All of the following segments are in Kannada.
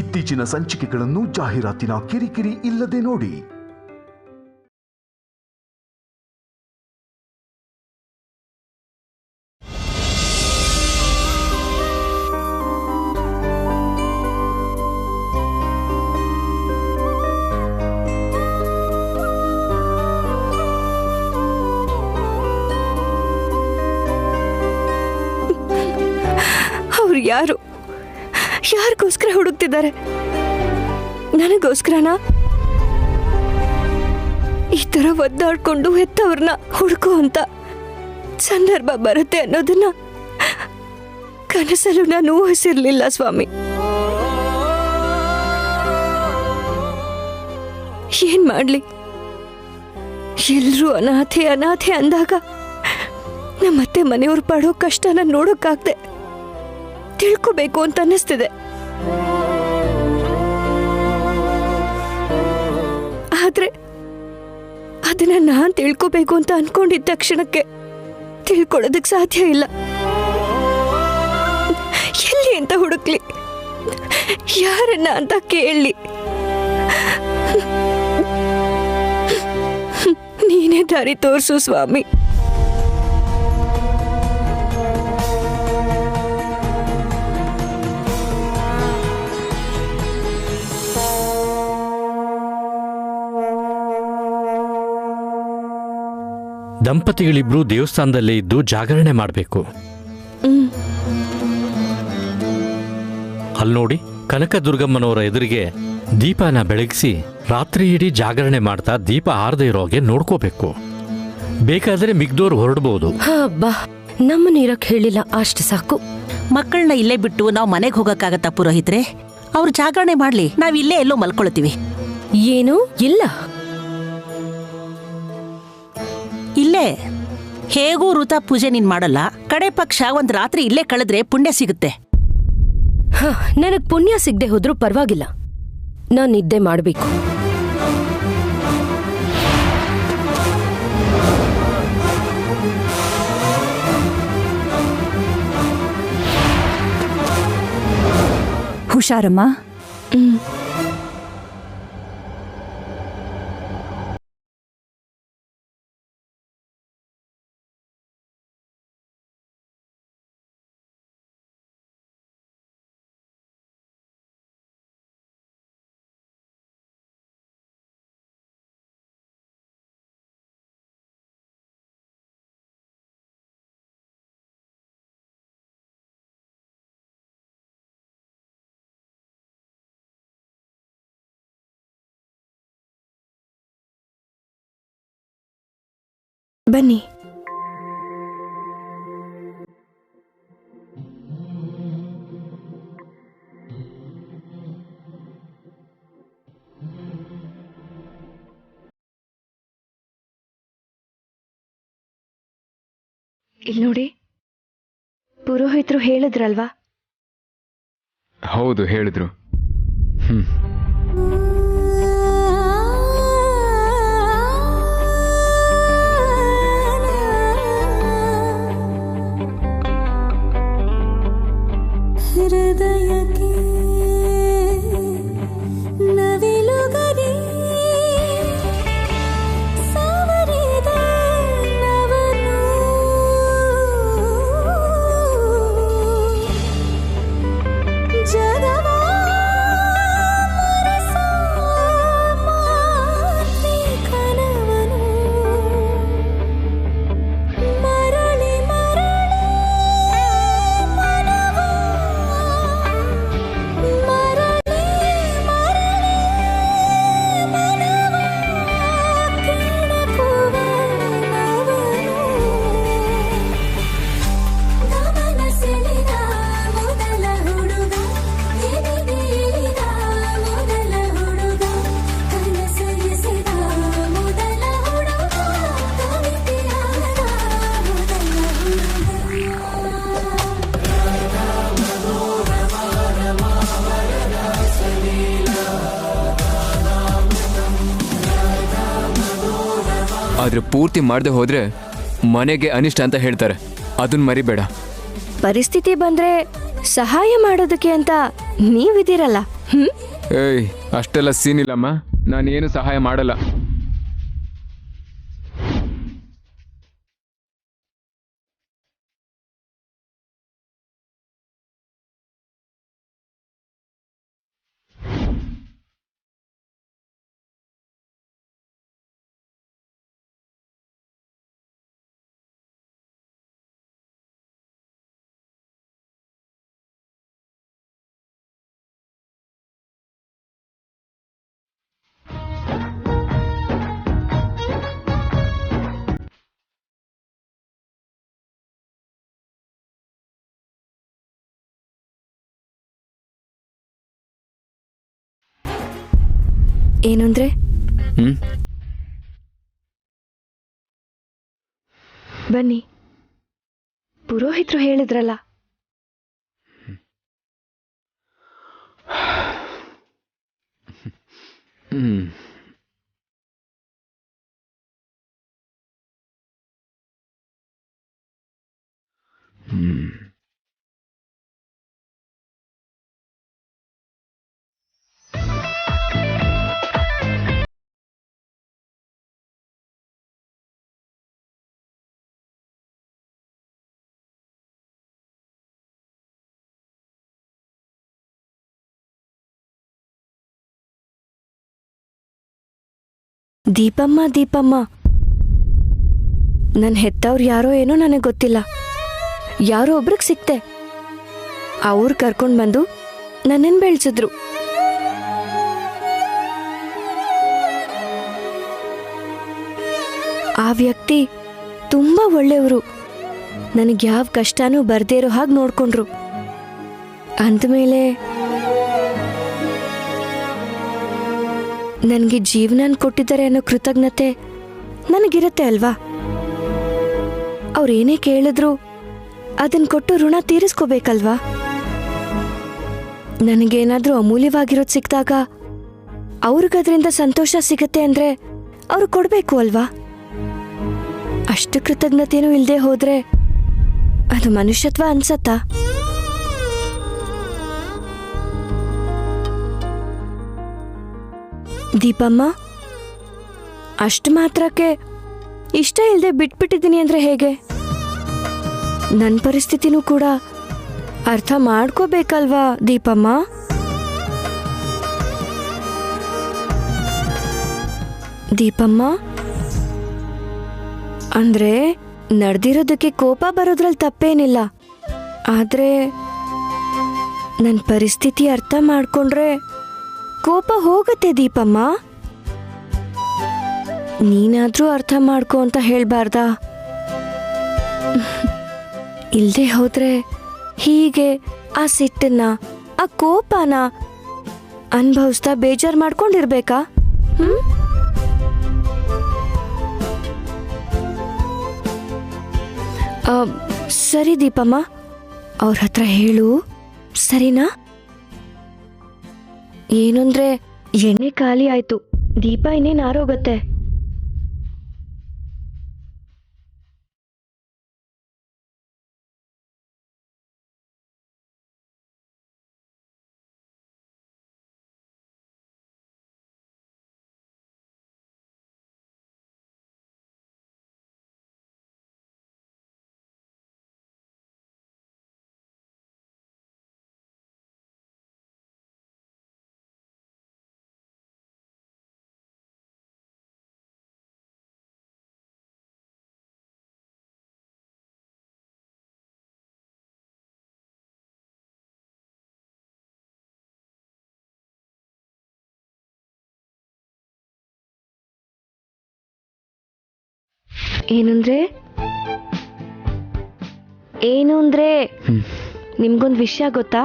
ಇತ್ತೀಚಿನ ಸಂಚಿಕೆಗಳನ್ನು ಜಾಹೀರಾತಿನ ಕಿರಿಕಿರಿ ಇಲ್ಲದೆ ನೋಡಿ. ಅವ್ರು ಯಾರಿಗೋಸ್ಕರ ಹುಡುಕ್ತಿದ್ದಾರೆ? ನನಗೋಸ್ಕರನಾ? ಈ ತರ ಒದ್ದಾಡ್ಕೊಂಡು ಹೆತ್ತವ್ರನ್ನ ಹುಡುಕೋ ಅಂತ ಸಂದರ್ಭ ಬರುತ್ತೆ ಅನ್ನೋದನ್ನ ಕನಸಲ್ಲೂ ನಾನು ಊಹಿಸಿರ್ಲಿಲ್ಲ ಸ್ವಾಮಿ. ಏನ್ ಮಾಡ್ಲಿ, ಎಲ್ರೂ ಅನಾಥೆ ಅನಾಥೆ ಅಂದಾಗ ನಮ್ಮತ್ತೆ ಮನೆಯವ್ರು ಪಡೋ ಕಷ್ಟನ ನೋಡೋಕ್ಕಾಗ್ದೆ ತಿಳ್ಕೋಬೇಕು ಅಂತ ಅನ್ನಿಸ್ತಿದೆ. ಆದ್ರೆ ಅದನ್ನ ನಾನ್ ತಿಳ್ಕೋಬೇಕು ಅಂತ ಅನ್ಕೊಂಡಿದ್ದ ತಕ್ಷಣಕ್ಕೆ ತಿಳ್ಕೊಳ್ಳೋದಕ್ ಸಾಧ್ಯ ಇಲ್ಲ. ಎಲ್ಲಿ ಅಂತ ಹುಡುಕ್ಲಿ, ಯಾರನ್ನ ಅಂತ ಕೇಳಲಿ? ನೀನೇ ದಾರಿ ತೋರ್ಸು ಸ್ವಾಮಿ. ದಂಪತಿಗಳಿಬ್ರು ದೇವಸ್ಥಾನದಲ್ಲೇ ಇದ್ದು ಜಾಗರಣೆ ಮಾಡಬೇಕು. ಅಲ್ಲಿ ನೋಡಿ, ಕನಕದುರ್ಗಮ್ಮನವರ ಎದುರಿಗೆ ದೀಪನ ಬೆಳಗಿಸಿ ರಾತ್ರಿ ಇಡೀ ಜಾಗರಣೆ ಮಾಡ್ತಾ ದೀಪ ಆರದೇ ಇರೋಗೆ ನೋಡ್ಕೋಬೇಕು. ಬೇಕಾದ್ರೆ ಮಿಗ್ದೋರು ಹೊರಡ್ಬೋದು. ಬಾ, ನಮ್ಮನ್ನ ಇರಕ್ ಹೇಳಿಲ್ಲ, ಅಷ್ಟು ಸಾಕು. ಮಕ್ಕಳನ್ನ ಇಲ್ಲೇ ಬಿಟ್ಟು ನಾವು ಮನೆಗೆ ಹೋಗಕ್ಕಾಗತ್ತಾ ಪುರೋಹಿತ್ರೆ? ಅವ್ರು ಜಾಗರಣೆ ಮಾಡ್ಲಿ, ನಾವ್ ಇಲ್ಲೇ ಎಲ್ಲೋ ಮಲ್ಕೊಳ್ತೀವಿ. ಏನು ಇಲ್ಲ, ಇಲ್ಲೇ ಹೇಗೂ ಋತ ಪೂಜೆ ನೀನ್ ಮಾಡಲ್ಲ. ಕಡೆ ಪಕ್ಷ ಒಂದ್ ರಾತ್ರಿ ಇಲ್ಲೇ ಕಳೆದ್ರೆ ಪುಣ್ಯ ಸಿಗುತ್ತೆ. ನನಗ್ ಪುಣ್ಯ ಸಿಗದೆ ಹೋದ್ರೂ ಪರವಾಗಿಲ್ಲ, ನಾನ್ ನಿದ್ದೆ ಮಾಡ್ಬೇಕು. ಹುಷಾರಮ್ಮ. ಬನ್ನಿ. ಇಲ್ಲಿ ನೋಡಿ, ಪುರೋಹಿತರು ಹೇಳಿದ್ರಲ್ವಾ? ಹೌದು, ಹೇಳಿದ್ರು. ಹೃದಯಕ್ಕೆ ನವಿಲುಗರಿ ಸಾವರಿದ ನವನು ಜಗವ ಮರೆಸೋ ಮಾತ್ರಿ ಕನವನು ಮರಳಿ ಮರಳಿ ಮನವ ಮರಳಿ ಮರಳಿ ಮನವ ಕೆಣಕುವ ನವನು ಗಮನ ಸೆಳೆದ ಮೊದಲ ಹುಡುಗ ಎದೆಗೆ ಇಳಿದ ಮೊದಲ ಹುಡುಗ ಕನಸರಿಸಿದ ಮೊದಲ ಹುಡುಗ ಕವಿತೆಯಾದ ಮೊದಲ ಆದ್ರೆ ಪೂರ್ತಿ ಮಾಡದೆ ಹೋದ್ರೆ ಮನೆಗೆ ಅನಿಷ್ಟ ಅಂತ ಹೇಳ್ತಾರೆ. ಅದನ್ನ ಮರಿಬೇಡ. ಪರಿಸ್ಥಿತಿ ಬಂದ್ರೆ ಸಹಾಯ ಮಾಡೋದಕ್ಕೆ ಅಂತ ನೀವಿದ್ದೀರಲ್ಲ. ಏಯ್, ಅಷ್ಟೆಲ್ಲ ಸೀನ್ ಇಲ್ಲಮ್ಮ, ನಾನೇನು ಸಹಾಯ ಮಾಡಲ್ಲ. ಏನು ಅಂದ್ರೆ ಬನ್ನಿ, ಪುರೋಹಿತರು ಹೇಳಿದ್ರಲ್ಲ. ದೀಪಮ್ಮ, ದೀಪಮ್ಮ, ನನ್ನ ಹೆತ್ತವ್ರು ಯಾರೋ ಏನೋ ನನಗೆ ಗೊತ್ತಿಲ್ಲ, ಯಾರೋ ಒಬ್ರಿಗೆ ಸಿಕ್ತೆ. ಅವ್ರು ಕರ್ಕೊಂಡು ಬಂದು ನನ್ನನ್ನು ಬೆಳೆಸಿದ್ರು. ಆ ವ್ಯಕ್ತಿ ತುಂಬ ಒಳ್ಳೆಯವರು. ನನಗೆ ಯಾವ ಕಷ್ಟನೂ ಬರ್ದೇ ಇರೋ ಹಾಗೆ ನೋಡ್ಕೊಂಡ್ರು. ಅಂದಮೇಲೆ ನನಗೆ ಜೀವನ ಕೊಟ್ಟಿದ್ದಾರೆ ಅನ್ನೋ ಕೃತಜ್ಞತೆ ನನಗಿರುತ್ತೆ ಅಲ್ವಾ. ಅವ್ರೇನೇ ಕೇಳಿದ್ರು ಅದನ್ನ ಕೊಟ್ಟು ಋಣ ತೀರಿಸ್ಕೋಬೇಕಲ್ವಾ. ನನಗೇನಾದ್ರೂ ಅಮೂಲ್ಯವಾಗಿರೋದು ಸಿಕ್ಕಿದಾಗ ಅವ್ರಿಗದ್ರಿಂದ ಸಂತೋಷ ಸಿಗತ್ತೆ ಅಂದ್ರೆ ಅವ್ರು ಕೊಡಬೇಕು ಅಲ್ವಾ. ಅಷ್ಟು ಕೃತಜ್ಞತೆನೂ ಇಲ್ಲದೆ ಹೋದ್ರೆ ಅದು ಮನುಷ್ಯತ್ವ ಅನ್ಸತ್ತಾ? ದೀಪಮ್ಮ, ಅಷ್ಟು ಮಾತ್ರಕ್ಕೆ ಇಷ್ಟ ಇಲ್ಲದೆ ಬಿಟ್ಬಿಟ್ಟಿದ್ದೀನಿ ಅಂದ್ರೆ ಹೇಗೆ? ನನ್ನ ಪರಿಸ್ಥಿತಿನೂ ಕೂಡ ಅರ್ಥ ಮಾಡ್ಕೋಬೇಕಲ್ವಾ ದೀಪಮ್ಮ? ದೀಪಮ್ಮ, ಅಂದ್ರೆ ನಡೆದಿರೋದಕ್ಕೆ ಕೋಪ ಬರೋದ್ರಲ್ಲಿ ತಪ್ಪೇನಿಲ್ಲ. ಆದ್ರೆ ನನ್ನ ಪರಿಸ್ಥಿತಿ ಅರ್ಥ ಮಾಡ್ಕೊಂಡ್ರೆ ಕೋಪ ಹೋಗತ್ತೆ ದೀಪಮ್ಮ. ನೀನಾದ್ರೂ ಅರ್ಥ ಮಾಡ್ಕೊ ಅಂತ ಹೇಳ್ಬಾರ್ದಾ? ಇಲ್ದೆ ಹೋದ್ರೆ ಹೀಗೆ ಆ ಸಿಟ್ಟನ್ನ, ಆ ಕೋಪನ ಅನುಭವಿಸ್ತಾ ಬೇಜಾರು ಮಾಡ್ಕೊಂಡಿರ್ಬೇಕಾ? ಸರಿ ದೀಪಮ್ಮ, ಅವ್ರ ಹತ್ರ ಹೇಳು, ಸರಿನಾ? ಏನಂದ್ರೆ ಎಣ್ಣೆ ಖಾಲಿ ಆಯ್ತು, ದೀಪ ಇನ್ನೇನು ಆರೋಗತ್ತೆ. ಏನು ಅಂದ್ರೆ ನಿಮ್ಗೊಂದು ವಿಷಯ ಗೊತ್ತಾ?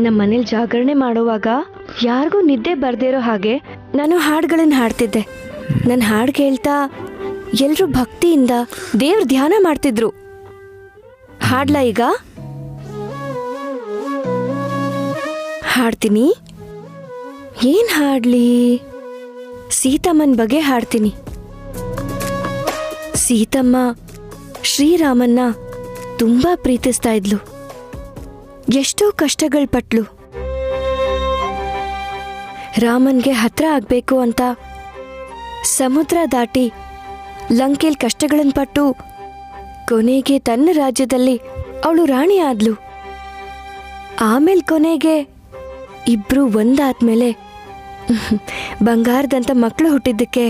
ನಮ್ಮ ಮನೇಲಿ ಜಾಗರಣೆ ಮಾಡುವಾಗ ಯಾರಿಗೂ ನಿದ್ದೆ ಬರ್ದೇ ಇರೋ ಹಾಗೆ ನಾನು ಹಾಡುಗಳನ್ನ ಹಾಡ್ತಿದ್ದೆ. ನನ್ನ ಹಾಡು ಕೇಳ್ತಾ ಎಲ್ರೂ ಭಕ್ತಿಯಿಂದ ದೇವ್ರ ಧ್ಯಾನ ಮಾಡ್ತಿದ್ರು. ಹಾಡ್ಲಾ ಈಗ? ಹಾಡ್ತೀನಿ. ಏನ್ ಹಾಡ್ಲಿ? ಸೀತಮ್ಮನ ಬಗ್ಗೆ ಹಾಡ್ತೀನಿ. ಸೀತಮ್ಮ ಶ್ರೀರಾಮನ್ನ ತುಂಬಾ ಪ್ರೀತಿಸ್ತಾ ಇದ್ಲು. ಎಷ್ಟೋ ಕಷ್ಟಗಳು ಪಟ್ಲು. ರಾಮನ್ಗೆ ಹತ್ರ ಆಗ್ಬೇಕು ಅಂತ ಸಮುದ್ರ ದಾಟಿ ಲಂಕೆಲ್ ಕಷ್ಟಗಳನ್ನು ಪಟ್ಟು ಕೊನೆಗೆ ತನ್ನ ರಾಜ್ಯದಲ್ಲಿ ಅವಳು ರಾಣಿ ಆದ್ಲು. ಆಮೇಲೆ ಕೊನೆಗೆ ಇಬ್ರು ಒಂದಾದ್ಮೇಲೆ ಬಂಗಾರದಂತ ಮಕ್ಕಳು ಹುಟ್ಟಿದ್ದಕ್ಕೆ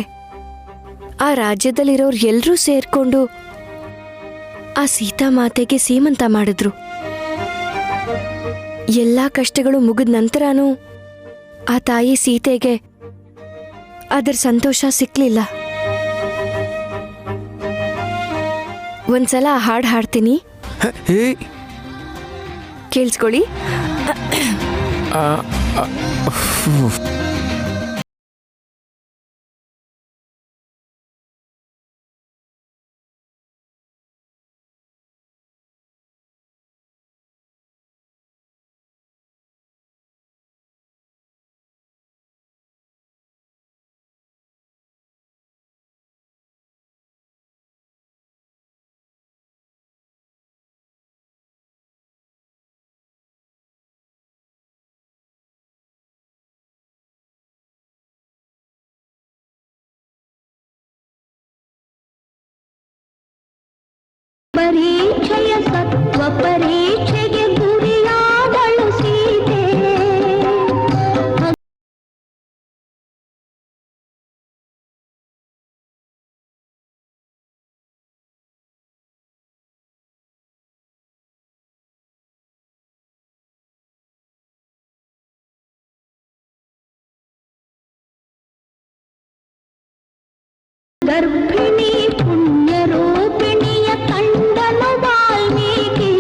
ಆ ರಾಜ್ಯದಲ್ಲಿರೋರು ಎಲ್ಲರೂ ಸೇರ್ಕೊಂಡು ಆ ಸೀತಾಮಾತೆಗೆ ಸೀಮಂತ ಮಾಡಿದ್ರು. ಎಲ್ಲಾ ಕಷ್ಟಗಳು ಮುಗಿದ ನಂತರನೂ ಆ ತಾಯಿ ಸೀತೆಗೆ ಅದರ ಸಂತೋಷ ಸಿಕ್ಲಿಲ್ಲ. ಒಂದ್ಸಲ ಆ ಹಾಡು ಹಾಡ್ತೀನಿ, ಹೇ ಕೇಳಿಸ್ಕೊಳ್ಳಿ. ಪರೀಕ್ಷೆಯ ಸತ್ವ ಪರೀಕ್ಷೆಗೆ ಗುರಿಯಾದಳು ಸೀತೆ. ಗರ್ಭಿಣಿ ಪುಣ್ಯರೂಪಿಣಿಯ ಕಂಡನು ವಾಲ್ಮೀಕಿ.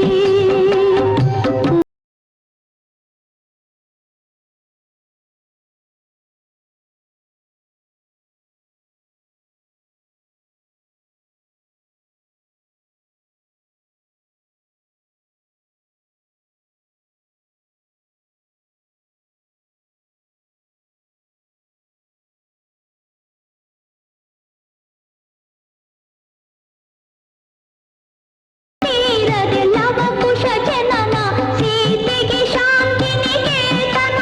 ತೀರದೆ ಲವಕುಶ ಜನನ ಸೀತೆಗೆ ಶಾಂತಿ ನಿಕೇತನ.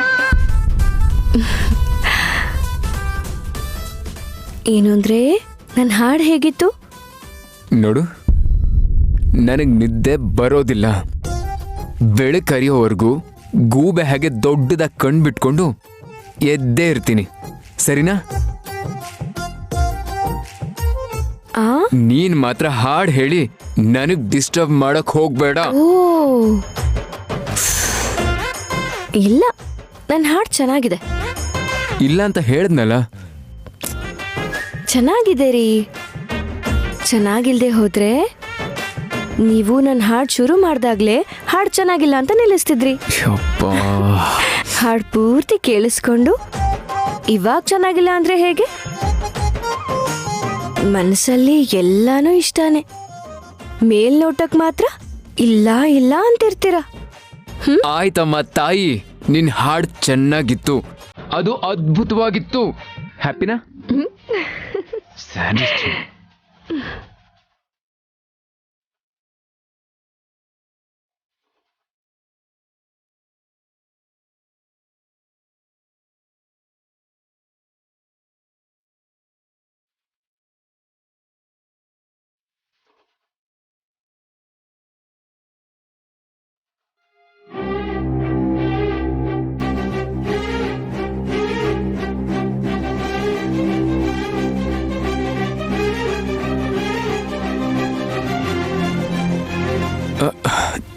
ಏನು ಅಂದ್ರೆ ನನ್ನ ಹಾಡು ಹೇಗಿತ್ತು? ನೋಡು, ನನಗೆ ನಿದ್ದೆ ಬರೋದಿಲ್ಲ. ಬೆಳಕರಿಯೋವರೆಗೂ ಗೂಬೆ ಹಾಗೆ ದೊಡ್ಡದಾಗಿ ಕಣ್ಣು ಬಿಟ್ಕೊಂಡು ಎದ್ದೇ ಇರ್ತೀನಿ, ಸರಿನಾ? ಆ ನೀನ್ ಮಾತ್ರ ಹಾಡು ಹೇಳಿ ನನಗ್ ಡಿಸ್ಟರ್ಬ್ ಮಾಡಕ್ ಹೋಗ್ಬೇಡ. ಓ ಇಲ್ಲ, ನನ್ನ ಹಾಡು ಚೆನ್ನಾಗಿದೆ. ಇಲ್ಲ ಅಂತ ಹೇಳ್ದ್ನಲ್ಲ. ಚೆನ್ನಾಗಿದೆ ರೀ. ಚೆನ್ನಾಗಿಲ್ದೆ ಹೋದ್ರೆ ನೀವು ನನ್ನ ಹಾಡು ಶುರು ಮಾಡ್ದಾಗ್ಲೇ ಹಾಡು ಚೆನ್ನಾಗಿಲ್ಲ ಅಂತ ನಿಲ್ಲಿಸ್ತಿದ್ರಿ. ಯಪ್ಪಾ. ಹಾಡು ಪೂರ್ತಿ ಕೇಳಿಸ್ಕೊಂಡು ಇವಾಗ ಚೆನ್ನಾಗಿಲ್ಲ ಅಂದ್ರೆ ಹೇಗೆ? ಮನಸ್ಸಲ್ಲಿ ಎಲ್ಲಾನು ಇಷ್ಟಾನೆ, ಮೇಲ್ನೋಟಕ್ ಮಾತ್ರ ಇಲ್ಲ ಇಲ್ಲ ಅಂತಿರ್ತೀರ. ಆಯ್ತಮ್ಮ ತಾಯಿ, ನಿನ್ ಹಾಡ್ ಚೆನ್ನಾಗಿತ್ತು, ಅದು ಅದ್ಭುತವಾಗಿತ್ತು. ಹ್ಯಾಪಿನಾ?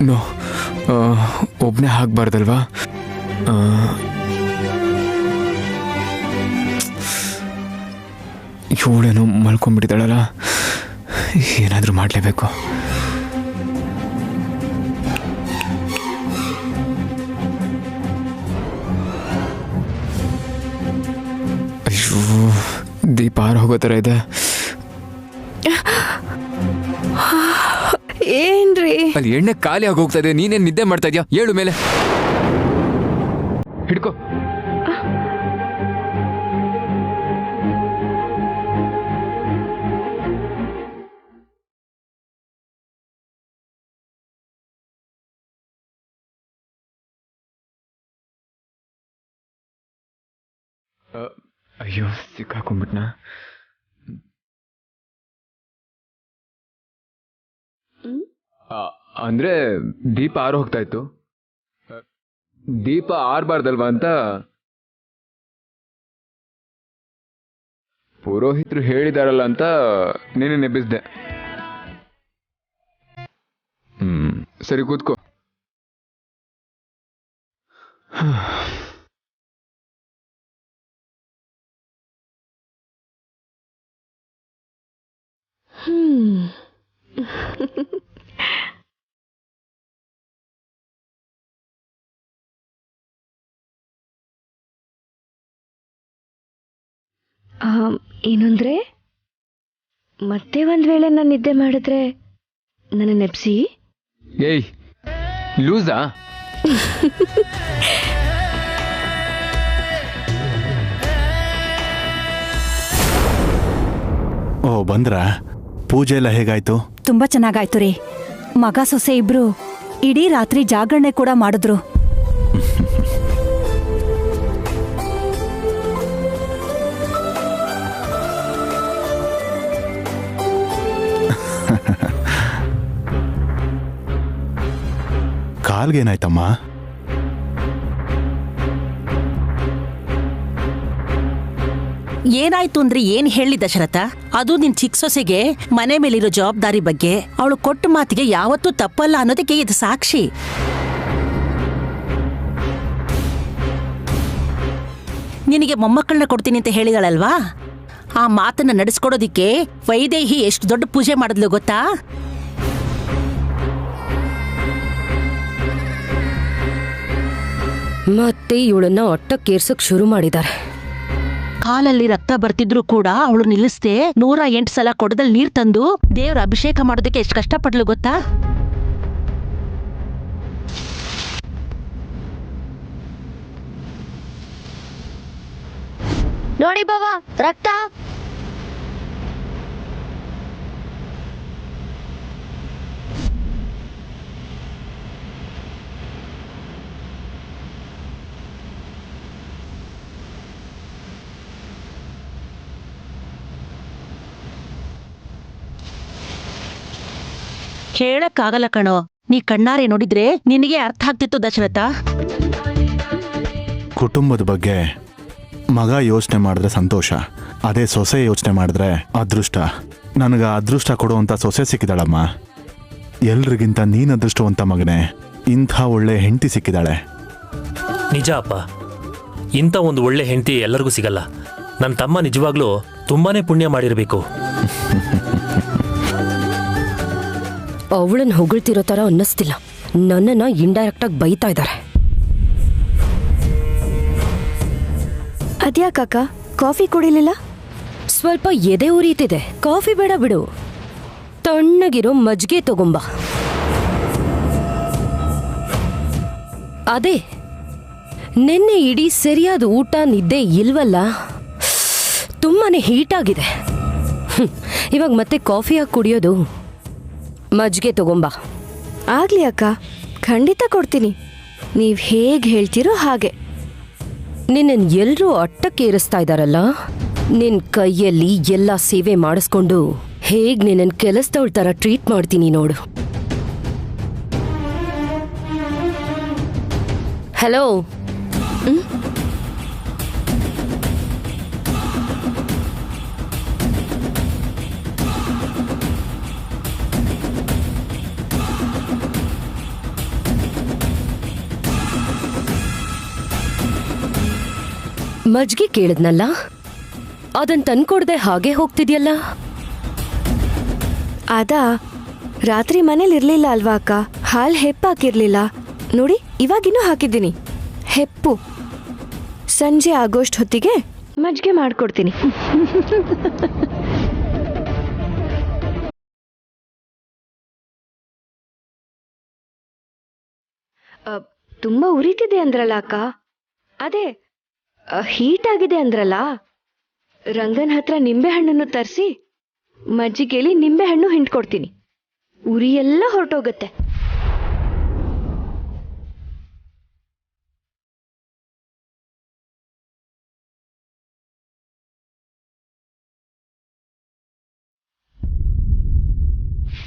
ನೋ, ಒಬ್ಬನೇ ಹಾಕ್ಬಾರ್ದಲ್ವಾ? ಇವಳೇನೋ ಮಲ್ಕೊಂಡ್ಬಿಟ್ಟಿದ್ದಾಳಲ್ಲ, ಏನಾದರೂ ಮಾಡಲೇಬೇಕು. ಅಯ್ಯೋ, ದೀಪ ಆರು ಹೋಗೋ ಥರ ಇದೆ. ಏನ್ರಿ ಅಲ್ಲಿ ಎಣ್ಣೆ ಖಾಲಿ ಆಗೋಗ್ತಾ ಇದೆ, ನೀನೇನು ನಿದ್ದೆ ಮಾಡ್ತಾ ಇದೀಯಾ? ಏಳು ಮೇಲೆ ಹಿಡ್ಕೋ. ಅಯ್ಯೋ ಸಿಕ್ಕಾಕೊಂಡ್ಬಿಟ್ನಾ. ಅಂದ್ರೆ ದೀಪ ಆರು ಹೋಗ್ತಾ ಇತ್ತು. ದೀಪ ಆರ್ಬಾರ್ದಲ್ವಾ ಅಂತ ಪುರೋಹಿತರು ಹೇಳಿದಾರಲ್ಲ ಅಂತ ನೀನು ನೆಬ್ಬಿಸ್ದೆ. ಸರಿ ಕೂತ್ಕೋ. ಏನಂದ್ರೆ ಮತ್ತೆ ಒಂದ್ ವೇಳೆ ನಾನು ನಿದ್ದೆ ಮಾಡಿದ್ರೆ ನನ್ನ ನೆಪ್ಸಿ. ಏಯ್ ಲೂಸಾ? ಓ ಬಂದ್ರ? ಪೂಜೆ ಎಲ್ಲ ಹೇಗಾಯ್ತು? ತುಂಬಾ ಚೆನ್ನಾಗಾಯ್ತು ರೀ. ಮಗ ಸೊಸೆ ಇಬ್ರು ಇಡೀ ರಾತ್ರಿ ಜಾಗರಣೆ ಕೂಡ ಮಾಡಿದ್ರು. ಕಾಲ್ಗೇನಾಯ್ತಮ್ಮ? ಏನಾಯ್ತು ಅಂದ್ರೆ ಏನ್ ಹೇಳಿ ದಶರಥ? ಅದು ನಿನ್ ಚಿಕ್ಕ ಸೊಸೆಗೆ ಮನೆ ಮೇಲಿರೋ ಜವಾಬ್ದಾರಿ ಬಗ್ಗೆ ಅವಳು ಕೊಟ್ಟ ಮಾತಿಗೆ ಯಾವತ್ತೂ ತಪ್ಪಲ್ಲ ಅನ್ನೋದಕ್ಕೆ ಇದು ಸಾಕ್ಷಿ. ನಿನಗೆ ಮೊಮ್ಮಕ್ಕಳನ್ನ ಕೊಡ್ತೀನಿ ಅಂತ ಹೇಳಿದಳಲ್ವಾ, ಆ ಮಾತನ್ನ ನಡೆಸ್ಕೊಡೋದಿಕ್ಕೆ ವೈದೇಹಿ ಎಷ್ಟು ದೊಡ್ಡ ಪೂಜೆ ಮಾಡಿದ್ಲು ಗೊತ್ತಾ? ಮತ್ತೆ ಇವಳನ್ನ ಒಟ್ಟಕ್ಕೇರ್ಸಕ್ ಶುರು ಮಾಡಿದ್ದಾರೆ. ಕಾಲಲ್ಲಿ ರಕ್ತ ಬರ್ತಿದ್ರು ಕೂಡ ಅವಳು ನಿಲ್ಲಿಸ್ದೆ 108 ಸಲ ಕೊಡದಲ್ಲಿ ನೀರ್ ತಂದು ದೇವ್ರ ಅಭಿಷೇಕ ಮಾಡೋದಕ್ಕೆ ಎಷ್ಟು ಕಷ್ಟಪಡ್ಲು ಗೊತ್ತಾ? ನೋಡಿ ಬಾವ, ರಕ್ತ. ಹೇಳಕ್ಕಾಗಲ್ಲ ಕಣೋ, ನೀ ಕಣ್ಣಾರೆ ನೋಡಿದ್ರೆ ನಿನಗೆ ಅರ್ಥ ಆಗ್ತಿತ್ತು ದಶರಥ. ಕುಟುಂಬದ ಬಗ್ಗೆ ಮಗ ಯೋಚನೆ ಮಾಡಿದ್ರೆ ಸಂತೋಷ, ಅದೇ ಸೊಸೆ ಯೋಚನೆ ಮಾಡಿದ್ರೆ ಅದೃಷ್ಟ. ನನಗೆ ಅದೃಷ್ಟ ಕೊಡುವಂಥ ಸೊಸೆ ಸಿಕ್ಕಿದಾಳಮ್ಮ. ಎಲ್ರಿಗಿಂತ ನೀನು ಅದೃಷ್ಟವಂತ ಮಗನೇ. ಇಂಥ ಒಳ್ಳೆ ಹೆಂಡತಿ ಸಿಕ್ಕಿದಾಳೆ. ನಿಜ ಅಪ್ಪ, ಇಂಥ ಒಂದು ಒಳ್ಳೆ ಹೆಂಡತಿ ಎಲ್ಲರಿಗೂ ಸಿಗಲ್ಲ. ನನ್ನ ತಮ್ಮ ನಿಜವಾಗ್ಲೂ ತುಂಬಾನೇ ಪುಣ್ಯ ಮಾಡಿರಬೇಕು. ಅವಳನ್ನ ಹೊಗಳ್ತಿರೋ ತರ ಅನ್ನಿಸ್ತಿಲ್ಲ, ನನ್ನನ್ನ ಇಂಡೈರೆಕ್ಟ್ ಆಗಿ ಬೈತಾ ಇದ್ದಾರೆ. ಅದ್ಯಾಕಕ್ಕ ಕಾಫಿ ಕುಡಿಲಿಲ್ಲ? ಸ್ವಲ್ಪ ಎದೆ ಉರಿತಿದೆ. ಕಾಫಿ ಬೇಡ ಬಿಡು, ತಣ್ಣಗಿರೋ ಮಜ್ಜಿಗೆ ತಗೊಂಬ. ಅದೇ ನಿನ್ನೆ ಇಡೀ ಸರಿಯಾದ ಊಟ ನಿದ್ದೆ ಇಲ್ವಲ್ಲ, ತುಂಬಾನೇ ಹೀಟಾಗಿದೆ. ಇವಾಗ ಮತ್ತೆ ಕಾಫಿ ಹಾಕಿ ಕುಡಿಯೋದು? ಮಜ್ಜಿಗೆ ತಗೊಂಬ. ಆಗ್ಲಿ ಅಕ್ಕ, ಖಂಡಿತ ಕೊಡ್ತೀನಿ. ನೀವ್ ಹೇಗ್ ಹೇಳ್ತೀರೋ ಹಾಗೆ. ನಿನ್ನನ್ ಎಲ್ರೂ ಅಟ್ಟಕ್ಕೇರಿಸ್ತಾ ಇದ್ದಾರಲ್ಲ, ನಿನ್ ಕೈಯಲ್ಲಿ ಎಲ್ಲ ಸೇವೆ ಮಾಡಿಸ್ಕೊಂಡು ಹೇಗ್ ನಿನ್ನನ್ ಕೆಲಸದವಳ ತರ ಟ್ರೀಟ್ ಮಾಡ್ತೀನಿ ನೋಡು. ಹಲೋ, ಮಜ್ಜಿಗೆ ಕೇಳಿದ್ನಲ್ಲ, ಅದನ್ ತಂದ್ಕೊಡ್ದೆ ಹಾಗೆ ಹೋಗ್ತಿದ್ಯಲ್ಲ? ಅದಾ ರಾತ್ರಿ ಮನೇಲಿ ಇರ್ಲಿಲ್ಲ ಅಲ್ವಾ ಅಕ್ಕ, ಹಾಲ್ ಹೆಪ್ಪಾಕಿರ್ಲಿಲ್ಲ ನೋಡಿ, ಇವಾಗಿನ್ನೂ ಹಾಕಿದ್ದೀನಿ ಹೆಪ್ಪು. ಸಂಜೆ ಆಗೋಷ್ಟು ಹೊತ್ತಿಗೆ ಮಜ್ಜಿಗೆ ಮಾಡ್ಕೊಡ್ತೀನಿ. ತುಂಬಾ ಉರಿತಿದೆ ಅಂದ್ರಲ್ಲ ಅಕ್ಕ, ಅದೇ ಹೀಟ್ ಆಗಿದೆ ಅಂದ್ರಲ್ಲ, ರಂಗನ ಹತ್ರ ನಿಂಬೆ ಹಣ್ಣನ್ನು ತರಿಸಿ ಮಜ್ಜಿಗೆಲಿ ನಿಂಬೆ ಹಣ್ಣು ಹಿಂಡ್ಕೊಡ್ತೀನಿ, ಉರಿ ಎಲ್ಲ ಹೊರಟೋಗತ್ತೆ.